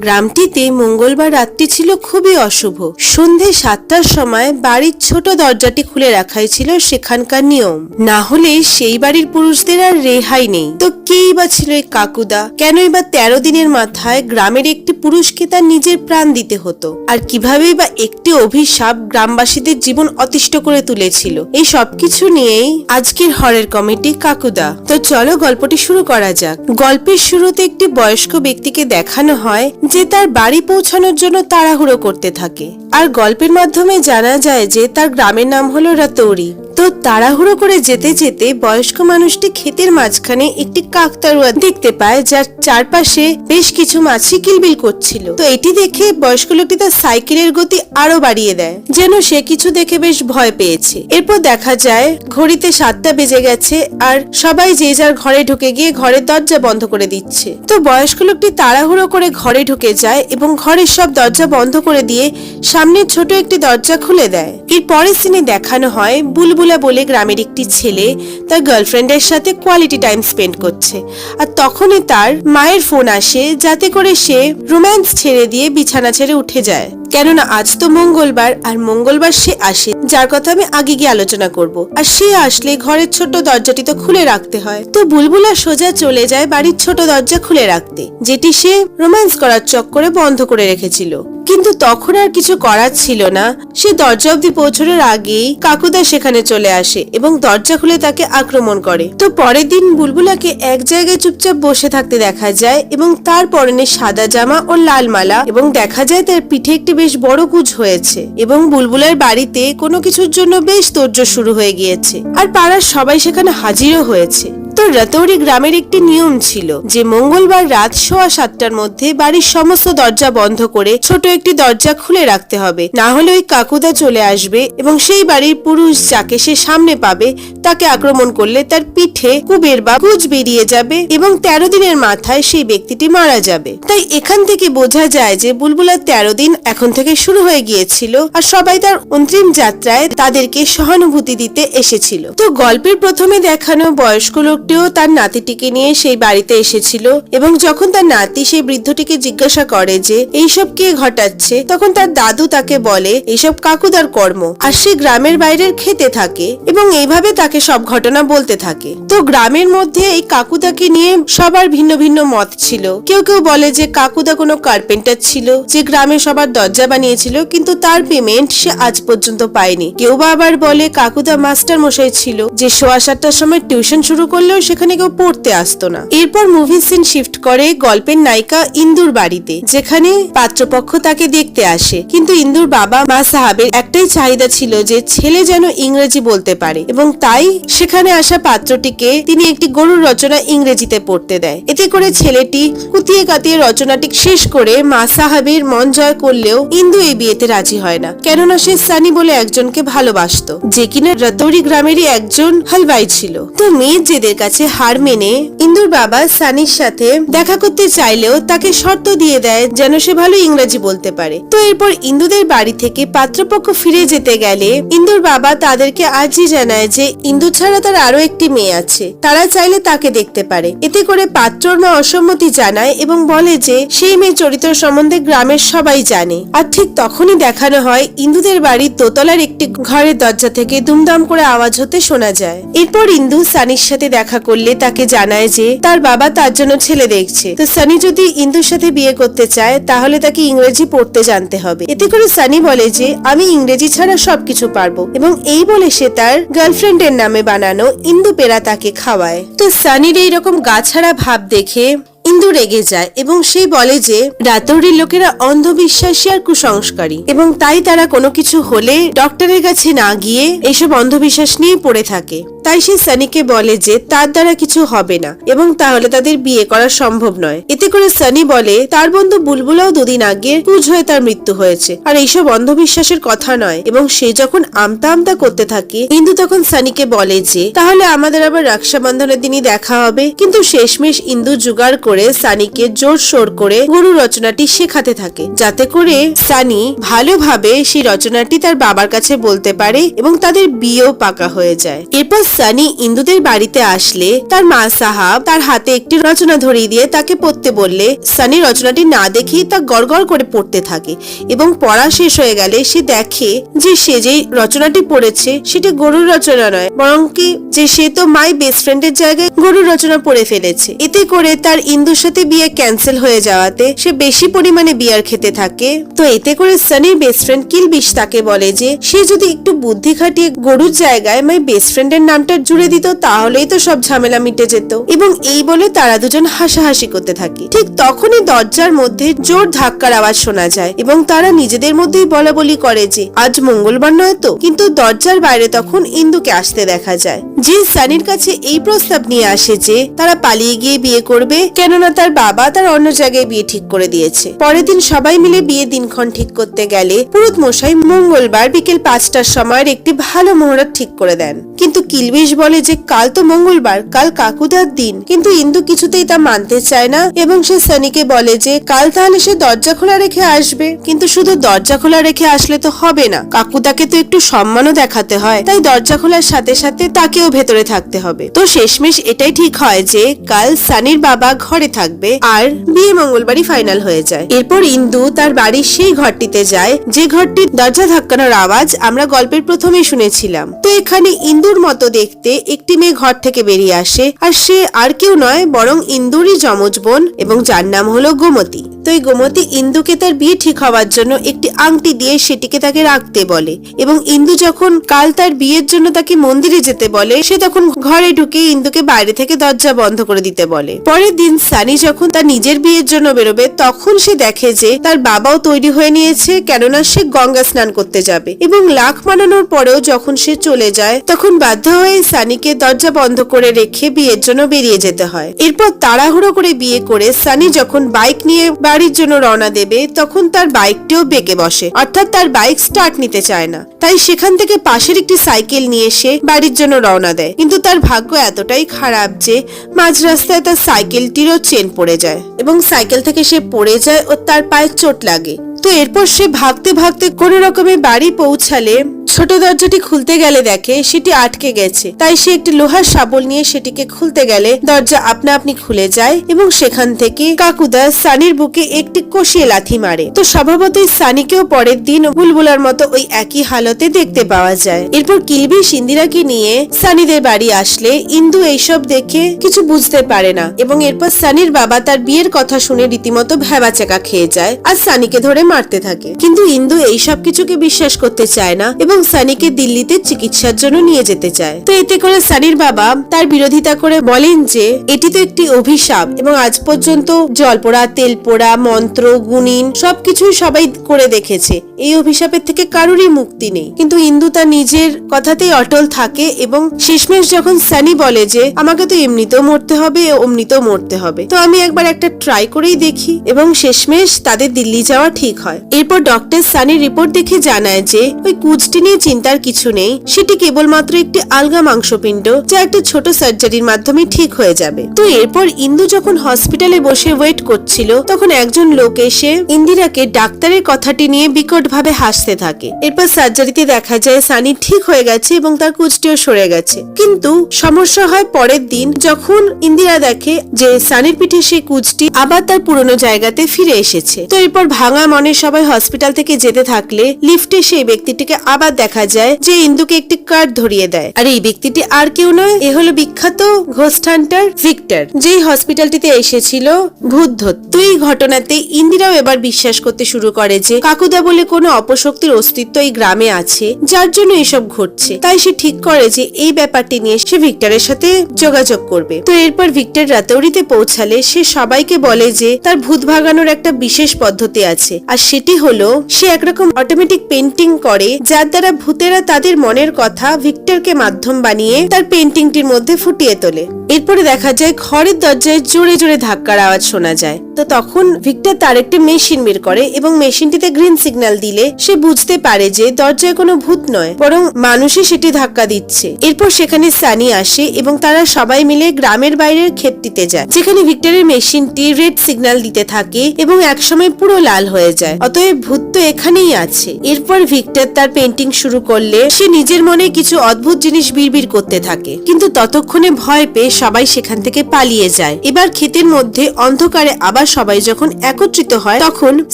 গ্রামটিতে মঙ্গলবার রাতটি ছিল খুবই অশুভ। সন্ধে 7টার সময় বাড়ির ছোট দরজাটি খুলে রাখাই ছিল সেখানকার নিয়ম। না হলে সেই বাড়ির পুরুষদের আর রেহাই নেই। তো কেই বা ছিল এই কাকুদা? কেনই বা 13 দিনের মাথায় গ্রামের একটি পুরুষকে তার নিজের প্রাণ দিতে হতো? আর কিভাবেই বা একটি অভিশাপ গ্রামবাসীদের জীবন অতিষ্ঠ করে তুলেছিল? এই সবকিছু নিয়েই আজকের হরের কমেডি কাকুদা। তো চলো গল্পটি শুরু করা যাক। গল্পের শুরুতে একটি বয়স্ক ব্যক্তিকে দেখানো হয় যে তার বাড়ি পৌঁছানোর জন্য তাড়াহুড়ো করতে থাকে। আর গল্পের মাধ্যমে জানা যায় যে তার গ্রামের নাম হলো রাতৌরি। তো তাড়াহুড়ো করে যেতে যেতে বয়স্ক মানুষটি ক্ষেতের মাঝখানে একটি কাকতাড়ুয়া দেখতে পায়, যার চারপাশে বেশ কিছু মাছি কিলবিল করছিল। তো এটি দেখে বয়স্ক লোকটি তার সাইকেলের গতি আরো বাড়িয়ে দেয়, যেন সে কিছু দেখে বেশ ভয় পেয়েছে। এরপর দেখা যায় ঘড়িতে 7টা বেজে গেছে আর সবাই যে যার ঘরে ঢুকে গিয়ে ঘরের দরজা বন্ধ করে দিচ্ছে। তো বয়স্ক লোকটি তাড়াহুড়ো করে ঘরে ঢুকে যায় এবং ঘরের সব দরজা বন্ধ করে দিয়ে সামনে ছোট একটি দরজা খুলে দেয়। এর পরের সিনে দেখানো হয় বুলবুলা বলে গ্রামের একটি ছেলে তার গার্লফ্রেন্ডের সাথে কোয়ালিটি টাইম স্পেন্ড করছে। আর তখনই তার মায়ের ফোন আসে, যাতে করে সে রোম্যান্স ছেড়ে দিয়ে বিছানা ছেড়ে উঠে যায়। কেননা আজ তো মঙ্গলবার, আর মঙ্গলবার সে আসে, যার কথা আমি আগে গিয়ে আলোচনা করব। আর সে আসলে ঘরের ছোট দরজাটি তো খুলে রাখতে হয়। তো বুলবুলা সোজা চলে যায় বাড়ির ছোট দরজা খুলে রাখতে, যেটি সে রোম্যান্স করার চক্করে বন্ধ করে রেখেছিল। কিন্তু তখন আর কিছু করার ছিল না। সে দরজা অব্দি পৌঁছানোর আগেই কাকুদা সেখানে চলে আসে এবং দরজা খুলে তাকে আক্রমণ করে। তো পরের দিন বুলবুলাকে এক জায়গায় চুপচাপ বসে থাকতে দেখা যায় এবং তার পরনে সাদা জামা ও লাল মালা, এবং দেখা যায় তার পিঠে একটি বেশ বড় কুঁজ হয়েছে। এবং বুলবুলার বাড়িতে কোনো কিছুর জন্য বেশ তোড়জোড় শুরু হয়ে গিয়েছে, আর পাড়ার সবাই সেখানে হাজিরও হয়েছে। তো রাতৌরি গ্রামের একটি নিয়ম ছিল যে মঙ্গলবার রাত 7:15টার মধ্যে বাড়ির সমস্ত দরজা বন্ধ করে ছোট একটি দরজা খুলে রাখতে হবে, না হলে ওই কাকুদা চলে আসবে এবং সেই বাড়ির পুরুষ যাকে সে সামনে পাবে তাকে আক্রমণ করলে তার পিঠে কুবের বা কুঁজ বেরিয়ে যাবে এবং 13 দিনের মাথায় সেই ব্যক্তিটি মারা যাবে। তাই এখান থেকে বোঝা যায় যে বুলবুলার 13 দিন এখন থেকে শুরু হয়ে গিয়েছিল, আর সবাই তার অন্তিম যাত্রায় তাদেরকে সহানুভূতি দিতে এসেছিল। তো গল্পের প্রথমে দেখানো বয়স্ক লোক তার নাতিটিকে নিয়ে সেই বাড়িতে এসেছিল, এবং যখন তার নাতি সেই বৃদ্ধটিকে জিজ্ঞাসা করে যে এইসব কে ঘটাচ্ছে, তখন তার দাদু তাকে বলে এইসব কাকুদার কর্ম। আর সে গ্রামের বাইরের খেতে থাকে এবং এইভাবে তাকে সব ঘটনা বলতে থাকে। তো গ্রামের মধ্যে এই কাকুদাকে নিয়ে সবার ভিন্ন ভিন্ন মত ছিল। কেউ কেউ বলে যে কাকুদা কোনো কার্পেন্টার ছিল যে গ্রামে সবার দরজা বানিয়েছিল, কিন্তু তার পেমেন্ট সে আজ পর্যন্ত পায়নি। কেউ বা আবার বলে কাকুদা মাস্টার মশাই ছিল যে 7:15টার সময় টিউশন শুরু করলেও সেখানে কেউ পড়তে আসতো না। এরপর মুভি সিন শিফট করে গল্পের নায়িকা ইন্দুর বাড়িতে, যেখানে পাত্রপক্ষ তাকে দেখতে আসে। কিন্তু ইন্দুর বাবা মা সাহাবের একটাই চাহিদা ছিল যে ছেলে যেন ইংরেজি বলতে পারে, এবং তাই সেখানে আসা পাত্রটিকে তিনি একটি গরুর রচনা ইংরেজিতে পড়তে দেয়। এতে করে ছেলেটি কুতিয়ে কাতিয়ে রচনাটি শেষ করে মা সাহাবের মন জয় করলেও ইন্দু এই বিয়েতে রাজি হয় না, কেননা সে সানি বলে একজনকে ভালোবাসতো, যে কিনা রাতৌরি গ্রামেরই একজন হালবাই ছিল। তো মেয়ের জেদের কাছে হার মেনে ইন্দুর বাবা সানির সাথে দেখা করতে চাইলেও তাকে শর্ত দিয়ে দেয় যেন সে ভালো ইংরেজি বলতে পারে। তো এরপর ইন্দুদের বাড়ি থেকে পাত্রপক্ষ ফিরে যেতে গেলে ইন্দুর বাবা তাদেরকে আর্জি জানায় যে ইন্দু ছাড়া তার আরো একটি মেয়ে আছে, তারা চাইলে তাকে দেখতে পারে। এতে করে পাত্রর মা অসম্মতি জানায় এবং বলে যে সেই মেয়ে চরিত্র সম্বন্ধে গ্রামের সবাই জানে। আর ঠিক তখনই দেখানো হয় ইন্দুদের বাড়ির দোতলার একটি ঘরের দরজা থেকে দুমদাম করে আওয়াজ হতে শোনা যায়। এরপর ইন্দু সানির সাথে দেখা করলে তাকে জানায় যে তার বাবা তার জন্য ছেলে দেখছে। তো সানি যদি ইন্দুর সাথে বিয়ে করতে চায় তাহলে তাকে ইংরেজি পড়তে জানতে হবে। এতে করে সানি বলে যে আমি ইংরেজি ছাড়া সবকিছু পারবো, এবং এই বলে সে তার গার্লফ্রেন্ডের নামে বানানো ইন্দু পেরা তাকে খাওয়ায়। তো সানির এইরকম গাছাড়া ভাব দেখে ইন্দু রেগে যায় এবং সে বলে যে রাতৌরির লোকেরা অন্ধবিশ্বাসী আর কুসংস্কারী, এবং তাই তারা কোনো কিছু হলে ডক্টরের কাছে না গিয়ে এইসব অন্ধবিশ্বাস নিয়ে পড়ে থাকে। তাই সে সানিকে বলে যে তার দ্বারা কিছু হবে না এবং তাহলে তাদের বিয়ে করা সম্ভব নয়। এতে করে সানি বলে তার বন্ধু বুলবুলাও 2 দিন আগে কুঁজ হয়ে তার মৃত্যু হয়েছে, আর এইসব অন্ধবিশ্বাসের কথা নয়। এবং সে যখন আমতা আমতা করতে থাকে ইন্দু তখন সানিকে বলে যে তাহলে আমাদের আবার রক্ষাবন্ধনের দিনই দেখা হবে। কিন্তু শেষমেশ ইন্দু জোগাড় করে সানিকে জোর সোর করে গুরু রচনাটি শেখাতে থাকে, যাতে করে সানি ভালোভাবে সেই রচনাটি তার বাবার কাছে বলতে পারে এবং তাদের বিয়েও পাকা হয়ে যায়। এরপর সানি ইন্দুদের বাড়িতে আসলে তার মা সাহাব তার হাতে একটি রচনা ধরিয়ে দিয়ে তাকে পড়তে বললে সানি রচনাটি না দেখেই তা গড়গড় করে পড়তে থাকে এবং পড়া শেষ হয়ে গেলে সে দেখে যে সে যে রচনাটি পড়েছে সেটি গরুর রচনা নয়, বরং কি যে সে তো মাই বেস্ট ফ্রেন্ডের জায়গায় গরুর রচনা পড়ে ফেলেছে। এতে করে তার ইন্দুর সাথে বিয়ে ক্যান্সেল হয়ে যাওয়াতে সে বেশি পরিমাণে বিয়ার খেতে থাকে। তো এতে করে সানির বেস্ট ফ্রেন্ড কিলবিশ তাকে বলে যে সে যদি একটু বুদ্ধি খাটিয়ে গরুর জায়গায় মাই বেস্ট ফ্রেন্ডের নামটা জুড়ে দিত তাহলেই তো সব ঝামেলা মিটে যেত, এবং এই বলে তারা দুজন হাসাহাসি করতে থাকে। ঠিক তখনই দরজার মধ্যে জোর ধাক্কার আওয়াজ শোনা যায় এবং তারা নিজেদের মধ্যেই বলা বলি করে যে আজ মঙ্গলবার নয় তো, কিন্তু দরজার বাইরে তখন ইন্দুকে আসতে দেখা যায়, যে সানির কাছে এই প্রস্তাব নিয়ে আসে যে তারা পালিয়ে গিয়ে বিয়ে করবে, কেননা তার বাবা তার অন্য জায়গায় বিয়ে ঠিক করে দিয়েছে। পরের দিন সবাই মিলে বিয়ে দিনক্ষণ ঠিক করতে গেলে পুরোহিত মশাই মঙ্গলবার বিকেল 5টার সময়ের একটি ভালো মুহূর্ত ঠিক করে দেন, কিন্তু কিলবিশ বলে যে কাল তো মঙ্গলবার, কাল কাকুদার দিন। কিন্তু ইন্দু কিছুতেই তা মানতে চায় না এবং সে সানিকে বলে যে কাল তাহলে সে দরজা খোলা রেখে আসবে, কিন্তু শুধু দরজা খোলা রেখে আসলে তো হবে না, কাকুদাকে তো একটু সম্মানও দেখাতে হয়, তাই দরজা খোলার সাথে সাথে তাকেও ভেতরে থাকতে হবে। তো শেষমেশ এটাই ঠিক হয় যে কাল সানির বাবা ঘরে থাকবে আর বিয়ে মঙ্গলবারই ফাইনাল হয়ে যায়। এরপর ইন্দু তার বাড়ির সেই ঘরটিতে যায় যে ঘরটির দরজা ধাক্কানোর আওয়াজ আমরা গল্পের প্রথমেই শুনেছিলাম। তো এখানে ইন্দুর মতো দেখতে একটি মেয়ে ঘর থেকে বেরিয়ে আসে, আর সে আর কেউ নয় বরং ইন্দুরই যমজ বোন এবং যার নাম হলো গোমতী। তো এই গোমতী ইন্দুকে তার বিয়ে ঠিক হওয়ার জন্য একটি আংটি দিয়ে সেটিকে তাকে রাখতে বলে, এবং ইন্দু যখন কাল তার বিয়ের জন্য তাকে মন্দিরে যেতে বলে সে তখন ঘরে ঢুকে ইন্দুকে বাইরে থেকে দরজা বন্ধ করে দিতে বলে। পরের দিন সানি যখন তার নিজের বিয়ের জন্য বেরোবে তখন সে দেখে যে তার বাবাও তৈরি হয়ে নিয়েছে, কেননা সে গঙ্গা স্নান করতে যাবে, এবং লাখ মানানোর পরেও যখন সে চলে যায় তখন বাধ্য হয়ে সানিকে দরজা বন্ধ করে রেখে বিয়ের জন্য বেরিয়ে যেতে হয়। এরপর তাড়াহুড়ো করে বিয়ে করে সানি যখন বাইক নিয়ে বাড়ির জন্য রওনা দেবে তখন তার বাইকটিও বেঁকে বসে, অর্থাৎ তার বাইক স্টার্ট নিতে চায় না, তাই সেখান থেকে পাশের একটি সাইকেল নিয়ে এসে বাড়ির জন্য রওনা দেয়। কিন্তু তার ভাগ্য এতটাই খারাপ যে মাঝ রাস্তায় তার সাইকেলটিরও চেন পড়ে যায় এবং সাইকেল থেকে সে পড়ে যায় ও তার পায়ে চোট লাগে। তো এরপর সে ভাগতে ভাগতে কোন রকমে বাড়ি পৌঁছালে ছোট দরজাটি খুলতে গেলে দেখে সেটি আটকে গেছে, তাই সে একটি লোহার শাবল নিয়ে সেটিকে খুলতে গেলে দরজা আপনা আপনি খুলে যায় এবং সেখান থেকে কাকুদা সানির বুকে একটি কষিয়ে লাথি মারে। তো স্বভাবতই সানিকেও পরের দিন বুলবুলার মতো ওই একই হালতে দেখতে পাওয়া যায়। এরপর কিলবিশ ইন্দিরাকে নিয়ে সানিদের বাড়ি আসলে ইন্দু এইসব দেখে কিছু বুঝতে পারে না এবং এরপর সানির বাবা তার বিয়ের কথা শুনে রীতিমতো ভ্যাবাচাকা খেয়ে যায় আর সানিকে ধরে মারতে থাকে। কিন্তু ইন্দু এইসব কিছুকে বিশ্বাস করতে চায় না এবং সানিকে দিল্লিতে চিকিৎসার জন্য নিয়ে যেতে চায়। তো এতে করে সানির বাবা তার বিরোধিতা করে বলেন যে এটি তো একটি অভিশাপ এবং আজ পর্যন্ত জল পোড়া, তেল পোড়া, মন্ত্র, গুণিন সবকিছুই সবাই করে দেখেছে, এই অভিশাপের থেকে কারোরই মুক্তি নেই। কিন্তু ইন্দু তার নিজের কথাতেই অটল থাকে এবং শেষমেশ যখন সানি বলে যে আমাকে তো এমনিতেও মরতে হবে অমনিতেও মরতে হবে, তো আমি একবার একটা ট্রাই করেই দেখি, এবং শেষমেশ তাদের দিল্লি যাওয়া ঠিক হয়। এরপর ডক্টর সানির রিপোর্ট দেখে জানায় যে ওই কুচটি নিয়ে চিন্তার কিছু নেই, সেটি কেবলমাত্র একটি আলগা মাংসপিণ্ড যা একটা ছোট সার্জারির মাধ্যমে ঠিক হয়ে যাবে। তো এরপর ইন্দু যখন হসপিটালে বসে ওয়েট করছিল তখন একজন লোক এসে ইন্দিরাকে ডাক্তারের কথাটি নিয়ে বিকট ভাবে হাসতে থাকে। এরপর সার্জারিতে দেখা যায় সানি ঠিক হয়ে গেছে এবং তার কুচটিও সরে গেছে, কিন্তু সমস্যা হয় পরের দিন যখন ইন্দিরা দেখে যে সানির পিঠে সেই কুচটি আবার তার পুরনো জায়গাতে ফিরে এসেছে। তো এরপর ভাঙা মনে সবাই হসপিটাল থেকে যেতে থাকলে লিফটে সেই ব্যক্তিটিকে আবার দেখা যায় যে ইন্দুকে একটি কার্ড ধরিয়ে দেয়, আর এই ব্যক্তিটি আর কেউ নয়, এ হলো বিখ্যাত ঘোস্ট হান্টার ভিক্টর, যেই হসপিটালটিতে এসেছিল ভূত ধরতে। তো এই ঘটনাতে ইন্দিরাও এবার বিশ্বাস করতে শুরু করে যে কাকুদা বলে কোনো অপশক্তির অস্তিত্ব এই গ্রামে আছে যার জন্য এসব ঘটছে। তাই সে ঠিক করে যে এই ব্যাপারটি নিয়ে সে ভিক্টরের সাথে যোগাযোগ করবে। তো এরপর ভিক্টর রাতৌরিতে পৌঁছালে সে সবাইকে বলে যে তার ভূত ভাগানোর একটা বিশেষ পদ্ধতি আছে, আর সেটি হলো সে একরকম অটোমেটিক পেন্টিং করে যার দ্বারা ভূতেরা তাদের মনের কথা ভিক্টরকে মাধ্যম বানিয়ে তার পেন্টিংটির মধ্যে ফুটিয়ে তোলে। এরপরে দেখা যায় ঘরের দরজায় জোরে জোরে ধাক্কার আওয়াজ শোনা যায়। তো তখন ভিক্টর তার একটি মেশিন বের করে এবং মেশিনটিতে গ্রিন সিগন্যাল দিলে সে বুঝতে পারে যে দরজায় কোনো ভূত নয়, বরং মানুষই সেটি ধাক্কা দিচ্ছে। এরপর সেখানে সানি আসে এবং তারা সবাই মিলে গ্রামের বাইরের ক্ষেতটিতে যায়, যেখানে ভিক্টরের মেশিনটি রেড সিগন্যাল দিতে থাকে এবং একসময় পুরো লাল হয়ে যায়। অতএব ভূত তো এখানেই আছে। এরপর ভিক্টর তার পেন্টিং শুরু করলে সে নিজের মনে কিছু অদ্ভুত জিনিস বিড়বিড় করতে থাকে, কিন্তু ততক্ষণে ভয় পেয়ে সবাই সেখান থেকে পালিয়ে যায়। এবার ক্ষেতের মধ্যে অন্ধকারে আবার সবাই যখন একত্রিত হয়, তখন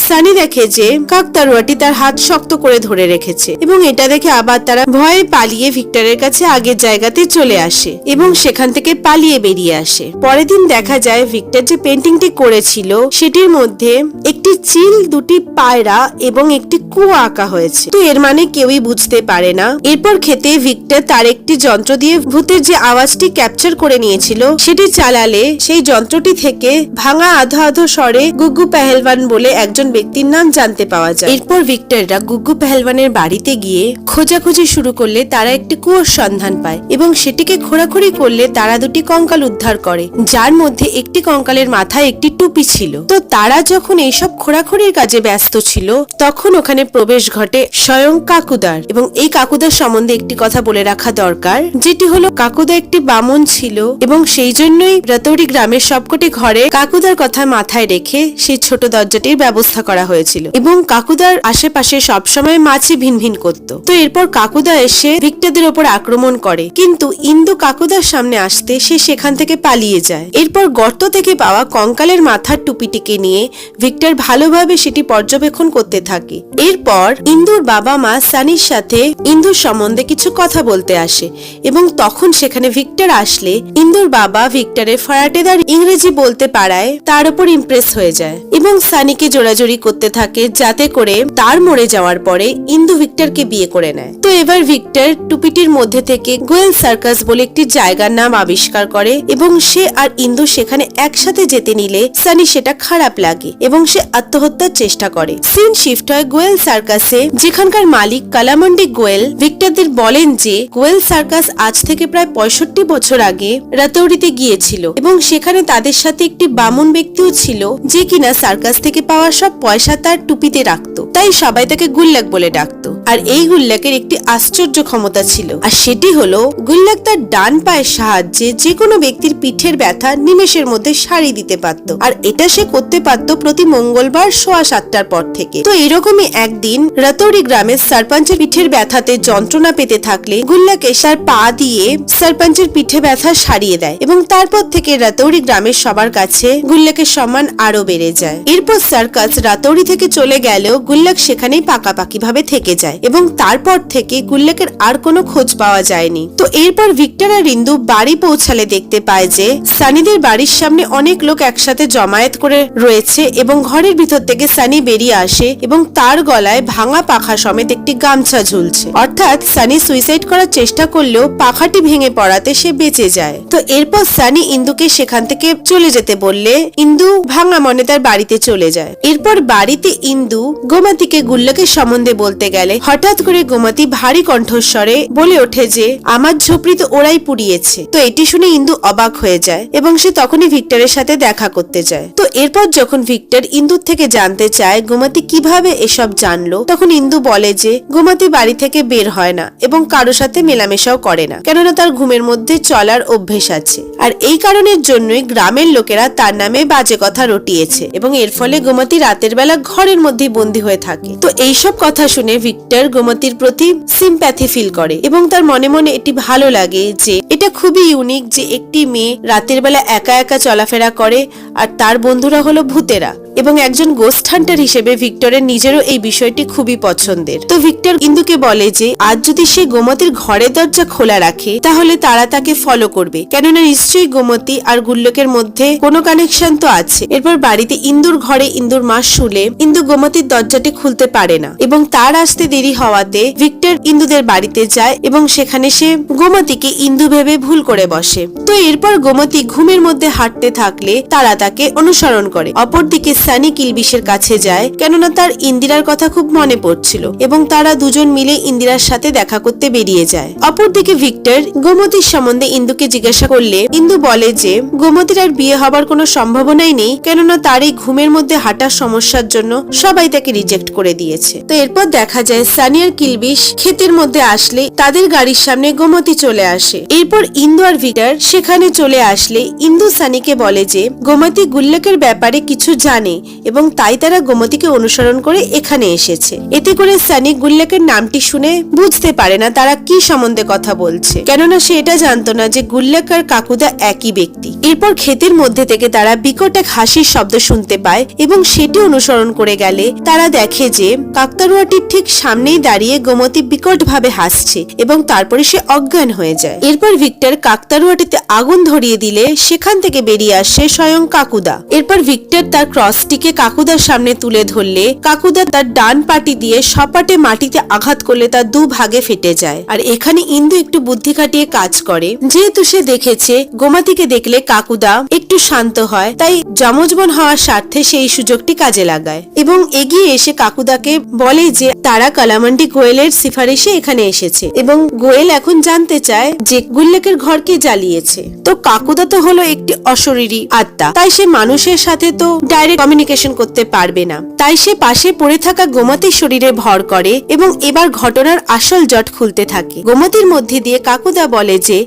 সানি দেখে যে কাকতাড়ুয়াটি তার হাত শক্ত করে ধরে রেখেছে এবং এটা দেখে আবার তারা ভয়ে পালিয়ে ভিক্টরের কাছে আগের জায়গাতে চলে আসে এবং সেখান থেকে পালিয়ে বেরিয়ে আসে। পরের দিন দেখা যায় ভিক্টর যে পেন্টিংটি করেছিল সেটির মধ্যে একটি চিল, দুটি পায়রা এবং একটি কুয়া আঁকা হয়েছে। তো এর মানে কেউই বুঝতে পারে না। এরপর খেতে ভিক্টর তার একটি যন্ত্র দিয়ে ভূতের যে আওয়াজটি ক্যাপচার করে নিয়েছিল সেটি চালালে সেই যন্ত্রটি থেকে ভাঙা আধো আধো স্বরে গুগ্গু পেহেলওয়ান বলে একজন ব্যক্তির নাম জানতে পাওয়া যায়। এরপর ভিক্টররা গুগ্গু পেহেলওয়ানের বাড়িতে গিয়ে খোঁজাখুঁজি শুরু করলে তারা একটি কুয়োর সন্ধান পায় এবং সেটিকে খোঁড়াখুঁড়ি করলে তারা দুটি কঙ্কাল উদ্ধার করে, যার মধ্যে একটি কঙ্কালের মাথায় একটি টুপি ছিল। তো তারা যখন এইসব খোঁড়াখুঁড়ির কাজে ব্যস্ত ছিল তখন ওখানে প্রবেশ ঘটে স্বয়ং কাকুদার। এবং এই কাকুদার সম্বন্ধে একটি কথা বলে রাখা দরকার, যেটি হলো কাকুদা একটি বামন ছিল এবং সেই জন্যই রাতৌরি গ্রামের সবকটি ঘরে কাকুদার কথা মাথায় রেখে সেই ছোট দরজাটির ব্যবস্থা করা হয়েছিল এবং কাকুদার আশেপাশে সবসময় মাছি ভিনভিন করত। তো এরপর কাকুদা এসে ভিক্টরদের ওপর আক্রমণ করে, কিন্তু ইন্দু কাকুদার সামনে আসতে সে সেখান থেকে পালিয়ে যায়। এরপর গর্ত থেকে পাওয়া কঙ্কালের মাথার টুপিটিকে নিয়ে ভিক্টর ভালোভাবে সেটি পর্যবেক্ষণ করতে থাকে। এরপর ইন্দুর বাবা মা সানির সাথে ইন্দুর সম্বন্ধে কিছু কথা বলতে আসে এবং তখন সেখানে ভিক্টর আসলে ইন্দুর বাবা ভিক্টরের ফরাটেদার ইংরেজি বলতে পারায় তার উপর ইমপ্রেস হয়ে যায় এবং সানিকে জোরাজোরি করতে থাকে যাতে করে তার মরে যাওয়ার পরে ইন্দু ভিক্টরকে বিয়ে করে নেয়। তো এবার ভিক্টর টুপিটির মধ্যে থেকে গোয়েল সার্কাস বলে একটি জায়গার নাম আবিষ্কার করে এবং সে আর ইন্দু সেখানে একসাথে যেতে নিলে সানি সেটা খারাপ লাগে এবং সে আত্মহত্যার চেষ্টা করে। সিন শিফট হয় গোয়েল সার্কাসে, যেখানকার মালিক কালামন্ডি গোয়েল ভিক্টরদের বলেন যে গোয়েল সার্কাস আজ থেকে প্রায় 65 বছর আগে রাতৌরিতে গিয়েছিল এবং সেখানে তাদের সাথে একটি বামুন ব্যক্তিও ছিল যে কিনা সার্কাস থেকে পাওয়া সব পয়সা তার টুপিতে রাখতো, তাই সবাই তাকে গুল্লাক বলে ডাকতো। আর এই গুল্লাকের একটি আশ্চর্য ক্ষমতা ছিল, আর সেটি হলো গুল্লাক তার ডান পায়ের সাহায্যে যে কোনো ব্যক্তির পিঠের ব্যথা নিমেষের মধ্যে সারি দিতে পারত, আর এটা সে করতে পারত প্রতি মঙ্গলবার 7:15 পর থেকে। তো এরকমই একদিন রাতৌরি গ্রামের সরপঞ্চের পিঠের ব্যথাতে যন্ত্রণা পেতে থাকলে গুল্লাকে তার পা দিয়ে সরপঞ্চের পিঠে ব্যথা সারিয়ে দেয় এবং তারপর থেকে রাতৌরি গ্রামের সবার কাছে গুল্লাকের সম্মান আরো বেড়ে যায়। এরপর সার্কাস রাতৌরি থেকে চলে গেলেও গুল্লাক সেখানেই পাকাপাকি ভাবে থেকে যায় এবং তারপর থেকে গুল্লাকের আর কোনো খোঁজ পাওয়া যায়নি। তো এরপর ভিক্টর আর ইন্দু বাড়ি পৌঁছালে দেখতে পায় যে সানিদের বাড়ির সামনে অনেক লোক একসাথে জমায়েত করে রয়েছে এবং ঘরের ভিতর থেকে সানি বেরিয়ে আসে এবং তার গলায় ভাঙা পাখা সমেত একটি গামছা ঝুলছে, অর্থাৎ সানি সুইসাইড করার চেষ্টা করলেও পাখাটি ভেঙে পড়াতে সে বেঁচে যায়। তো এরপর সানি ইন্দুকে সেখান থেকে চলে যেতে বললে ইন্দু ভাঙা মনে তার বাড়িতে চলে যায়। এরপর বাড়িতে ইন্দু গোমাতিকে গুল্লাকের সম্বন্ধে বলতে গেলে হঠাৎ করে গোমাতি ভারী কণ্ঠস্বরে বলে ওঠে যে আমার ঝুপড়ি তো ওরাই পুড়িয়েছে। তো এটি শুনে ইন্দু অবাক হয়ে যায় এবং সে তখনই ভিক্টরের সাথে দেখা করতে যায়। তো এরপর যখন ভিক্টর ইন্দুর থেকে জানতে চায় গোমাতি কিভাবে এসব জানলো, তখন ইন্দু বলে যে গোমাতি বাড়ি থেকে বের হয় না এবং কারো সাথে মেলামেশাও করে না, কেননা তার ঘুমের মধ্যে চলার অভ্যেস আছে, আর এই কারণের জন্যই গ্রামের লোকেরা তার নামে বাজে কথা রটিয়েছে এবং এর ফলে গোমাতি রাতের বেলা ঘরের মধ্যেই বন্দী হয়ে থাকে। তো এইসব কথা শুনে ভিক্টর গোমাতির প্রতি সিম্প্যাথি ফিল করে এবং তার মনে মনে এটি ভালো লাগে যে এটা খুবই ইউনিক যে একটি মেয়ে রাতের বেলা একা একা চলাফেরা করে আর তার বন্ধুরা হলো ভূতেরা, এবং একজন গোস্ট হান্টার হিসেবে ভিক্টরের নিজেরও এই বিষয়টি খুবই পছন্দের। তো ভিক্টর ইন্দুকে বলে যে আজ যদি সে গোমতীর ঘরের দরজা খোলা রাখে তাহলে তারা তাকে ফলো করবে, কেননা নিশ্চয়ই গোমতী আর গুল্লকের মধ্যে কোনো কানেকশন তো আছে। এরপর বাড়িতে ইন্দুর ঘরে ইন্দুর মা শুলে ইন্দু গোমতীর দরজাটি খুলতে পারে না এবং তার আসতে দেরি হওয়াতে ভিক্টর ইন্দুদের বাড়িতে যায় এবং সেখানে সে গোমতীকে ইন্দু ভেবে ভুল করে বসে। তো এরপর গোমতী ঘুমের মধ্যে হাঁটতে থাকলে তারা তাকে অনুসরণ করে। অপরদিকে সানি কিলবিশের কাছে যায়, কেননা তার ইন্দিরার কথা খুব মনে পড়ছিল এবং তারা দুজন মিলে ইন্দিরার সাথে দেখা করতে বেরিয়ে যায়। অপরদিকে ভিক্টর গোমতীর সম্বন্ধে ইন্দুকে জিজ্ঞাসা করলে ইন্দু বলে যে গোমতীর আর বিয়ে হবার কোনো সম্ভাবনাই নেই, কেননা তার এই ঘুমের মধ্যে হাঁটার সমস্যার জন্য সবাই তাকে রিজেক্ট করে দিয়েছে। তো এরপর দেখা যায় সানি আর কিলবিশ ক্ষেতের মধ্যে আসলে তাদের গাড়ির সামনে গোমতী চলে আসে। এরপর ইন্দু আর ভিক্টর সেখানে চলে আসলে ইন্দু সানিকে বলে যে গোমতী গুল্লাকের ব্যাপারে কিছু জানে এবং তাই তারা গোমতীকে অনুসরণ করে এখানে এসেছে। এতে করে সানি গুল্লাকের নামটি শুনে বুঝতে পারে না তারা কি সম্বন্ধে কথা বলছে, কেননা সে এটা জানতো না যে গুল্লাক আর কাকুদা একই ব্যক্তি। এরপর ক্ষেতের মধ্যে থেকে তারা বিকট এক হাসির শব্দ শুনতে পায় এবং সেটি অনুসরণ করে গেলে তারা দেখে যে কাকতারুয়াটির ঠিক সামনেই দাঁড়িয়ে গোমতী বিকট ভাবে হাসছে এবং তারপরে সে অজ্ঞান হয়ে যায়। এরপর ভিক্টর কাকতারুয়াটিতে আগুন ধরিয়ে দিলে সেখান থেকে বেরিয়ে আসে স্বয়ং কাকুদা। এরপর ভিক্টর তার ক্রসটিকে কাকুদার সামনে তুলে ধরলে কাকুদা তার ডান পাটি দিয়ে সপাটে মাটিতে আঘাত করলে তার দু ভাগে ফেটে যায়। আর এখানে ইন্দু একটু বুদ্ধি খাটিয়ে কাজ করে, যেহেতু সে দেখেছে গোমতীকে দেখলে কাকুদা একটু শান্ত হয়, তাই যমজবন হওয়ার স্বার্থে সেই সুযোগটি কাজে লাগায় এবং এগিয়ে এসে কাকুদাকে বলে যে তারা কালামান্ডি গোয়েলের সিফারিশে এখানে এসেছে এবং গোয়েল এখন জানতে চায় যে গুল্লাকের ঘর কে জ্বালিয়েছে। তো কাকুদা তো হলো একটি অশরীরী আত্মা, তাই সে মানুষের সাথে তো ডাইরেক্ট কমিউনিকেশন করতে পারবে না, তাই সে পাশে পড়ে থাকা গোমতীর শরীরে ভর করে এবং এবার ঘটনার আসল জট খুলতে থাকে। গোমতীর মধ্যে দিয়ে কাকুদা বলে যে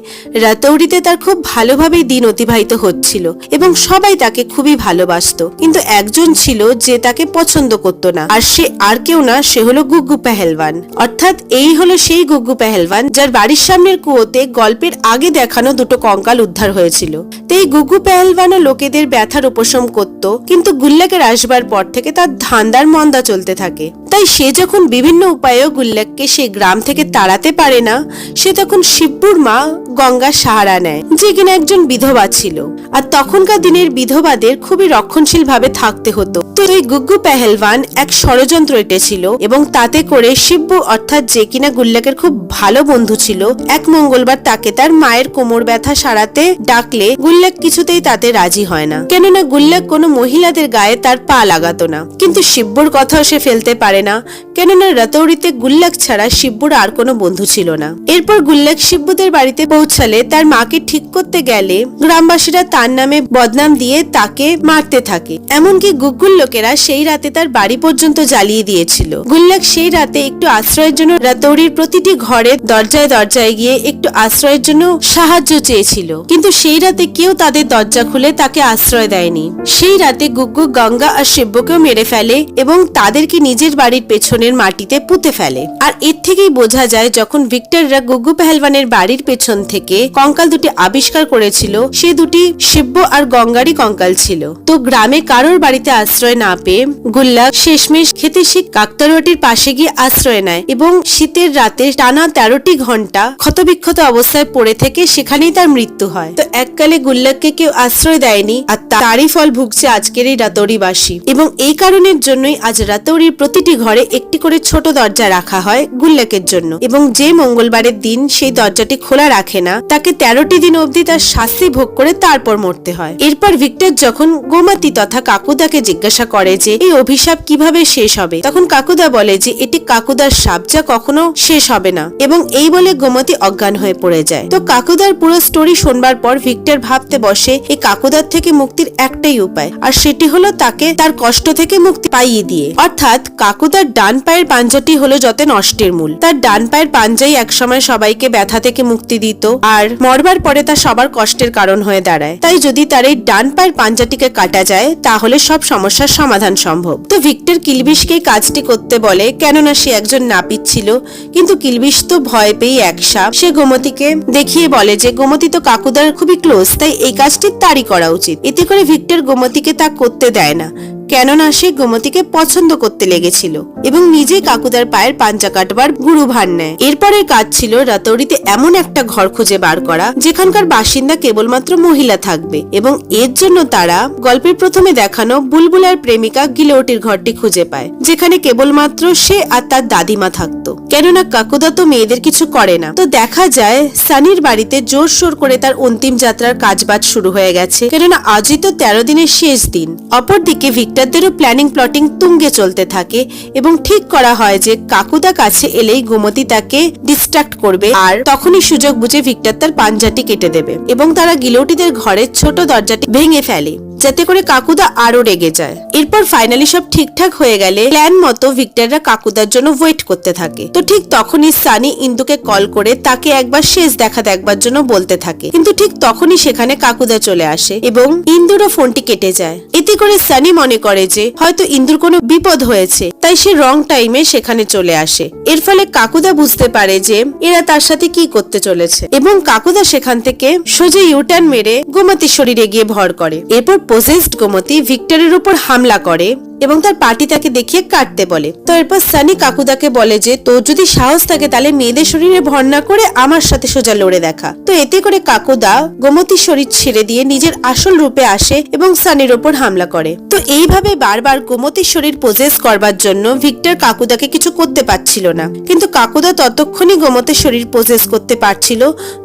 রাতৌরিতে তার খুব ভালোভাবে দিন অতিবাহিত হচ্ছিল এবং সবাই তাকে খুবই ভালোবাসতো, কিন্তু একজন ছিল যে তাকে পছন্দ করত না, আর সে আর কেউ না, সে হলো গুগ্গু পেহেলওয়ান। অর্থাৎ এই হলো সেই গুগ্গু পেহেলওয়ান যার বাড়ির সামনের কুয়োতে গল্পের আগে দেখানো দুটো কঙ্কাল উদ্ধার হয়েছিল। তো এই গুগ্গু পেহেলওয়ানও লোকেদের ব্যথার উপশম করত, কিন্তু গুল্লাকের আসবার পর থেকে তার ধান্দার মন্দা চলতে থাকে। তাই সে যখন বিভিন্ন উপায়েও গুল্লাককে সে গ্রাম থেকে তাড়াতে পারে না, সে তখন শিব্বুর মা গঙ্গার সাহারা নেয়, যে কিনা একজন বিধবা ছিল, আর তখনকার দিনের বিধবাদের খুবই রক্ষণশীল ভাবে থাকতে হতো। তো এই গুগ্গু পেহেলওয়ান এক ষড়যন্ত্র এঁটেছিল এবং তাতে করে শিব্বু অর্থাৎ যে কিনা গুল্লাকের খুব ভালো বন্ধু ছিল, এক মঙ্গলবার তাকে তার মায়ের কোমর ব্যথা সারাতে ডাকলে গুল্লাক কিছুতেই তাতে রাজি হয় না, কেননা গুল্লাক কোনো মহিলাদের গায়ে তার পা লাগাতো না। কিন্তু শিব্বুর কথাও সে ফেলতে পারে না, কেননা রাতৌরিতে গুল্লাক ছাড়া শিব্বুর আর কোনো বন্ধু ছিল না। এরপর গুল্লাক শিব্বুদের বাড়িতে পৌঁছালে তার মাকে ঠিক করতে গেলে গ্রামবাসীরা তার নামে বদনাম দিয়ে তাকে মারতে থাকে, এমনকি গুগ্গুর লোকেরা সেই রাতে তার বাড়ি পর্যন্ত জ্বালিয়ে দিয়েছিল। গুল্লাক সেই রাতে একটু আশ্রয়ের জন্য রাতৌরির প্রতিটি ঘরে দরজায় দরজায় গিয়ে একটু আশ্রয়ের জন্য সাহায্য চেয়েছিল, কিন্তু সেই রাতে কেউ তাদের দরজা খুলে তাকে আশ্রয় দেয়নি। সেই রাতে গুগ্গু গঙ্গা আর শিব্বুকেও মেরে ফেলে এবং তাদেরকে নিজের বাড়ির পেছনের মাটিতে পুঁতে ফেলে। আর এর থেকেই বোঝা যায় যখন ভিক্টররা গুগ্গু পেহেলওয়ানের বাড়ির পেছন থেকে কঙ্কাল দুটি আবিষ্কার করেছিল, সে দুটি শিব্বু আর গঙ্গারই কঙ্কাল ছিল। তো গ্রামে কারোর বাড়িতে আশ্রয় না পেয়ে গুল্লাক শেষমেশ খেতে শিখ কাকতারুয়াটির পাশে গিয়ে আশ্রয় নেয় এবং শীতের রাতে টানা 13টি ঘন্টা ক্ষতবিক্ষত অবস্থায় পড়ে থেকে সেখানেই তার মৃত্যু হয়। তো এককালে গুল্লাককে কেউ আশ্রয় দেয়নি, আর তারই ফল ভুগছে আজকের এই রাতৌরিবাসী। এবং এই কারণের জন্যই আজ রাতৌরির প্রতিটি ঘরে একটি করে ছোট দরজা রাখা হয় গুল্লাকের জন্য, এবং যে মঙ্গলবারের দিন সেই দরজাটি খোলা রাখে না তাকে 13টি দিন অবধি তার শাস্তি ভোগ করে তারপর মরতে হয়। এরপর ভিক্টর যখন গোমতী তথা কাকুদাকে জিজ্ঞাসা করে যে এই অভিশাপ কিভাবে শেষ হবে, তখন কাকুদা বলে যে এটি কাকুদার শাপ, যা কখনো শেষ হবে না, এবং এই বলে গোমতী অজ্ঞান হয়ে পড়ে যায়। তো কাকুদার পুরো স্টোরি শোনবার পর ভিক্টর ভাবতে বসে এই কাকুদার থেকে মুক্তির একটাই উপায়, আর সেটি হলো তাকে তার কষ্ট থেকে মুক্তি পাইয়ে দিয়ে। অর্থাৎ কাকুদার ডান পায়ের পাঞ্জাটি হলো যত নষ্টের মূল। তার ডান পায়ের পাঞ্জাই একসময় সবাইকে ব্যথা থেকে মুক্তি দিত, আর মরবার পরে তা সবার কষ্টের কারণ হয়ে দাঁড়ায়। তাই যদি তার এই ডান পায়ের পাঞ্জাটিকে কাটা যায় তাহলে সব সমস্যার সমাধান সম্ভব। তো ভিক্টর কিলবিশকে কাজটি করতে বলে, কেননা সে একজন নাপিত ছিল, কিন্তু কিলবিশ তো ভয় পেয়ে এক সাপ। সে গোমতীকে দেখিয়ে বলে যে গোমতী তো কাকুদার খুবই ক্লোজ, তাই এই কাজটি তারই করা উচিত। এতে করে ভিক্টর গোমতীকে তা করতে দেয় না, কেননা সে গোমতীকে পছন্দ করতে লেগেছিল এবং নিজে কাকুদার পায়ের পাঞ্জা কাটবার গুরু ভার নেয়। এরপরের কাজ ছিল রাতৌরিতে এমন একটা ঘর খুঁজে বার করা যেখানকার বাসিন্দা কেবলমাত্র মহিলা থাকবে, এবং এর জন্য তারা গল্পের প্রথমে দেখানো বুলবুলার প্রেমিকা গিলোটির ঘরটি খুঁজে পায়, যেখানে কেবলমাত্র সে আর তার দাদিমা থাকতো, কেননা কাকুদা তো মেয়েদের কিছু করে না। তো দেখা যায় সানির বাড়িতে জোর সোর করে তার অন্তিম যাত্রার কাজবাজ শুরু হয়ে গেছে, কেননা আজই তো 13 দিনের শেষ দিন। অপরদিকে ভিক্টর ভিক্টরদেরও প্ল্যানিং প্লটিং তুঙ্গে চলতে থাকে এবং ঠিক করা হয় যে কাকুদা কাছে এলেই গোমতী তাকে ডিস্ট্রাক্ট করবে আর তখনই সুযোগ বুঝে ভিক্টর তার পাঞ্জাটি কেটে দেবে এবং তারা গিলোটিদের ঘরের ছোট দরজাটি ভেঙে ফেলে যাতে করে কাকুদা আরো রেগে যায়। এরপর ফাইনালি সব ঠিকঠাক হয়ে গেলে প্ল্যান মতো ভিক্টররা কাকুদার জন্য ওয়েট করতে থাকে। তো ঠিক তখনই সানি ইন্দুকে কল করে তাকে একবার শেষ দেখা দেখবার জন্য বলতে থাকে, কিন্তু ঠিক তখনই সেখানে কাকুদা চলে আসে এবং ইন্দুরও ফোনটি কেটে যায়। এতে করে সানি মনে করে যে হয়তো ইন্দুর কোনো বিপদ হয়েছে, তাই সে রং টাইমে সেখানে চলে আসে। এর ফলে কাকুদা বুঝতে পারে যে এরা তার সাথে কি করতে চলেছে এবং কাকুদা সেখান থেকে সোজা ইউটার্ন মেরে গোমতীর শরীরে গিয়ে ভর করে। এরপর পজেসড গোমতী ভিক্টরের উপর হামলা করে এবং তার পার্টি তাকে দেখিয়ে কাটতে বলে। তো এরপর সানি কাকুদাকে বলে যে তোর যদি সাহস থাকে তাহলে মেয়েদের শরীরে ভর না করে আমার সাথে সোজা লড়ে দেখা। তো এতে করে কাকুদা গোমতীর শরীর ছেড়ে দিয়ে নিজের আসল রূপে আসে এবং সানির ওপর হামলা করে। তো এইভাবে বারবার গোমতীর শরীর পজেস করবার জন্য ভিক্টর কাকুদাকে কিছু করতে পারছিল না, কিন্তু কাকুদা ততক্ষণই গোমতীর শরীর পজেস করতে পারছিল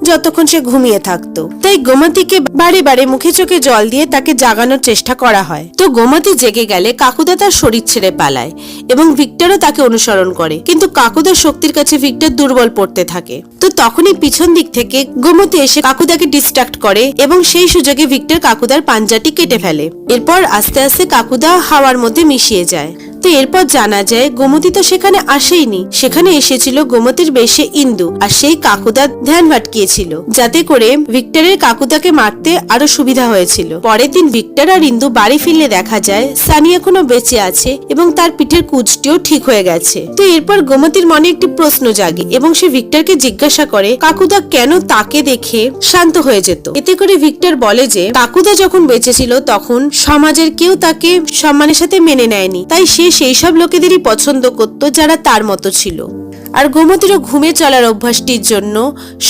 যতক্ষণ সে ঘুমিয়ে থাকতো। তাই গোমতীকে বারে বারে মুখে চোখে জল দিয়ে তাকে জাগানোর চেষ্টা করা হয়। তো গোমতী জেগে গেলে কাকুদা তার শরীর ছেড়ে পালায় এবং ভিক্টরও তাকে অনুসরণ করে, কিন্তু কাকুদার শক্তির কাছে ভিক্টর দুর্বল পড়তে থাকে। তো তখনই পিছন দিক থেকে গোমতী এসে কাকুদাকে ডিস্ট্রাক্ট করে এবং সেই সুযোগে ভিক্টর কাকুদার পাঞ্জাটি কেটে ফেলে। এরপর আস্তে আস্তে কাকুদা হাওয়ার মধ্যে মিশিয়ে যায়। তো এরপর জানা যায় গোমতী তো সেখানে আসেইনি, সেখানে এসেছিল গোমতীর বেশে ইন্দু, আর সেই কাকুদা ধ্যান ভাটকিয়েছিল যাতে করে ভিক্টরের কাকুদাকে মারতে আরো সুবিধা হয়েছিল। পরের দিন ভিক্টর আর ইন্দু বাড়ি ফিরলে দেখা যায় সানি এখনো বেঁচে আছে এবং তার পিঠের কুচটিও ঠিক হয়ে গেছে। তো এরপর গোমতীর মনে একটি প্রশ্ন জাগে এবং সে ভিক্টরকে জিজ্ঞাসা করে কাকুদা কেন তাকে দেখে শান্ত হয়ে যেত। এতে করে ভিক্টর বলে যে কাকুদা যখন বেঁচে ছিল তখন সমাজের কেউ তাকে সম্মানের সাথে মেনে নেয়নি, তাই সে সেই সব লোকেদেরই পছন্দ করত যারা তার মতো ছিল। আর গোমতীরও ঘুমে চলার অভ্যাসটির জন্য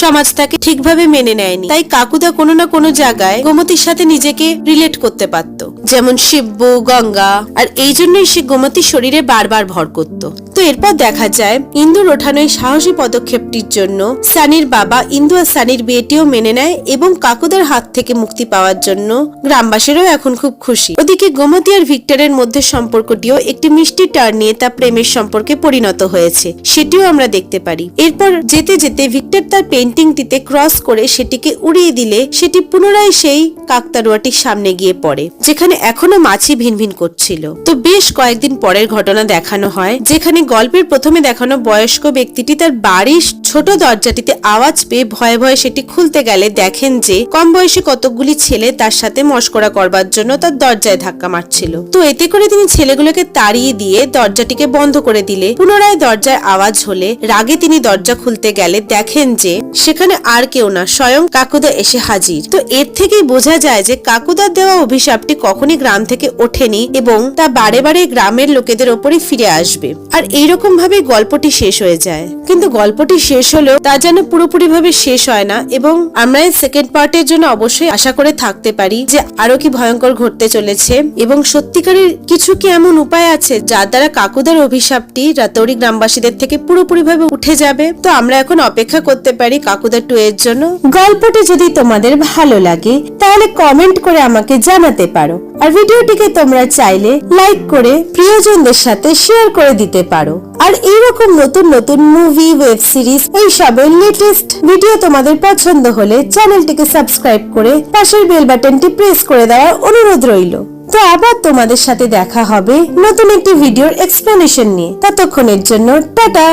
সমাজ তাকে ঠিকভাবে মেনে নেয়নি, তাই কাকুদা কোনো না কোনো জায়গায় গোমতীর সাথে নিজেকে রিলেট করতে পারত, যেমন শিব্বু, গঙ্গা, আর এই জন্যই সে গোমতীর শরীরে বারবার ভর করত। তো এরপর দেখা যায় ইন্দুর ওঠানো এই সাহসী পদক্ষেপটির জন্য সানির বাবা ইন্দু আর সানির বিয়েটিও মেনে নেয় এবং কাকুদার হাত থেকে মুক্তি পাওয়ার জন্য গ্রামবাসীরাও এখন খুব খুশি। ওদিকে গোমতী আর ভিক্টরের মধ্যে সম্পর্কটিও একটি মিষ্টি টার্ন নিয়ে তা প্রেমের সম্পর্কে পরিণত হয়েছে, সেটিও আমরা দেখতে পারি। এরপর যেতে যেতে ভিক্টর তার পেন্টিংটিতে ক্রস করে সেটিকে উড়িয়ে দিলে সেটি পুনরায় সেই কাকতাড়ুয়াটির সামনে গিয়ে পড়ে, যেখানে এখনো মাছি ভিনভিন করছিল। তো বেশ কয়েকদিন পরের ঘটনা দেখানো হয়, যেখানে গল্পের প্রথমে দেখানো বয়স্ক ব্যক্তিটি তার বাড়ির ছোট দরজাটিতে আওয়াজ পেয়ে ভয়ে ভয়ে সেটি খুলতে গেলে দেখেন যে কম বয়সী কতকগুলি ছেলে তার সাথে মশকরা করবার জন্য তার দরজায় ধাক্কা মারছিল। তো এতে করে তিনি ছেলেগুলোকে তাড়িয়ে দিয়ে দরজাটিকে বন্ধ করে দিলে পুনরায় দরজায় আওয়াজ হলে রাগে তিনি দরজা খুলতে গেলে দেখেন যে সেখানে আর কেউ না, স্বয়ং কাকুদা এসে হাজির। তো এর থেকেই বোঝা যায় যে কাকুদার দেওয়া অভিশাপটি কখনই গ্রাম থেকে ওঠেনি এবং তা বারে বারে গ্রামের লোকেদের ওপরই ফিরে আসবে। আর এইরকম ভাবে গল্পটি শেষ হয়ে যায়, কিন্তু গল্পটি শেষ হলেও তা যেন পুরোপুরি ভাবে শেষ হয় না এবং আমরা এই সেকেন্ড পার্টের জন্য অবশ্যই আশা করে থাকতে পারি যে আরো কি ভয়ঙ্কর ঘটতে চলেছে এবং সত্যিকারের কিছু কি এমন উপায় আছে যার দ্বারা কাকুদার অভিশাপটি রাতৌরি গ্রামবাসীদের থেকে পুরোপুরি ভাবে উঠে যাবে। তো আমরা এখন অপেক্ষা করতে পারি কাকুদা 2 এর জন্য। গল্পটি যদি তোমাদের ভালো লাগে তাহলে কমেন্ট করে আমাকে জানাতে পারো, আর ভিডিওটিকে তোমরা চাইলে লাইক করে প্রিয়জনদের সাথে শেয়ার করে দিতে পারো। আর এইরকম নতুন নতুন মুভি, ওয়েব সিরিজ এই সবের লেটেস্ট ভিডিও তোমাদের পছন্দ হলে চ্যানেলটিকে সাবস্ক্রাইব করে পাশের বেল বাটনটি প্রেস করে দেওয়ার অনুরোধ রইল। তো আবার তোমাদের সাথে দেখা হবে নতুন একটি ভিডিওর এক্সপ্লেনেশন নিয়ে। ততক্ষণের জন্য টাটা।